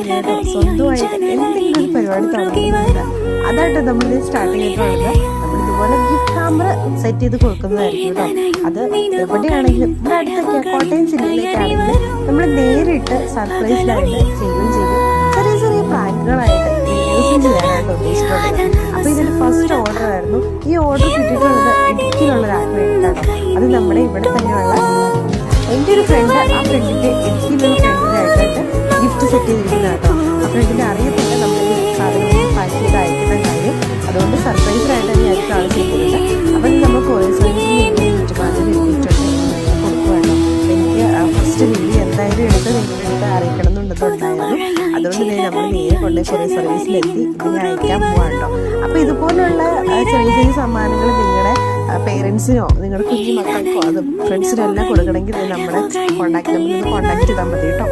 കേട്ടോ സ്വന്തമായിട്ട് എന്തെങ്കിലും ഒരു പരിപാടി തുടങ്ങുന്നുണ്ട്. അതായിട്ട് നമ്മൾ സ്റ്റാർട്ട് ചെയ്തിട്ടുള്ളത് നമ്മളിതുപോലെ ഗിഫ്റ്റ് ഹാമ്പർ സെറ്റ് ചെയ്ത് കൊടുക്കുന്നതായിരിക്കും കേട്ടോ. അത് എവിടെയാണെങ്കിലും ഇവിടെ അടുത്തൊക്കെ കോട്ടയം ജില്ലയിലേക്കാണെങ്കിൽ നമ്മൾ നേരിട്ട് സർപ്രൈസിലായിട്ട് ചെയ്യുകയും ചെയ്യും. ചെറിയ ചെറിയ പ്രാങ്കുകളായിട്ട് വീഡിയോസും ചെയ്യാനായിട്ട് ഉദ്ദേശിച്ചിട്ടുള്ളത്. അപ്പോൾ ഇതിൻ്റെ ഫസ്റ്റ് ഓർഡർ ആയിരുന്നു. ഈ ഓർഡർ കിട്ടിയിട്ടുള്ളത് ഇടുക്കിയിലുള്ള ഒരാൾക്ക് വേണ്ടിയിട്ടാണ്. അത് നമ്മുടെ ഇവിടെ തന്നെയുള്ള എൻ്റെ ഒരു ഫ്രണ്ട്, ആ ഫ്രണ്ടിൻ്റെ ഇടുക്കിയിലുള്ള ഫ്രണ്ടിനായിട്ടായിട്ട് ഗിഫ്റ്റ് സെറ്റ് ചെയ്തിരിക്കുന്ന കേട്ടോ. ആ ഫ്രണ്ടിനെ അറിയത്തില്ല നമ്മൾ ഈ സാധനങ്ങൾ പാക്ക് ചെയ്ത് അയക്കുന്ന കാര്യം. അതുകൊണ്ട് സർപ്രൈസിലായിട്ട് തന്നെ ആയിരിക്കും ആൾ ചെയ്തിട്ടുണ്ട്. അപ്പം നമ്മൾ കൊറിയർ സർവീസിൽ ചുറ്റുപാടിൽ എത്തിയിട്ടുണ്ട് കൊടുക്കുവാണോ. എനിക്ക് ഫസ്റ്റ് വീഡിയോ എന്തായാലും എടുത്ത് നിങ്ങളുടെ അറിയിക്കണം എന്നുണ്ടെന്നുണ്ടായിരുന്നു. അതുകൊണ്ട് തന്നെ നമ്മൾ നേരെ കൊണ്ട് കൊറിയർ സർവീസിലെത്തി ഇതിനെ അയക്കാൻ പോകാണ്ടോ. അപ്പോൾ ഇതുപോലുള്ള ചെറിയ ചെറിയ സമ്മാനങ്ങൾ നിങ്ങളുടെ പേരൻസിനോ നിങ്ങളുടെ കുഞ്ഞു മക്കൾക്കോ അത് ഫ്രണ്ട്സിനോ എല്ലാം കൊടുക്കണമെങ്കിൽ നമ്മുടെ കോൺടാക്ട് നമ്പറിൽ കോൺടാക്ട് ചെയ്താൽ മതി കേട്ടോ.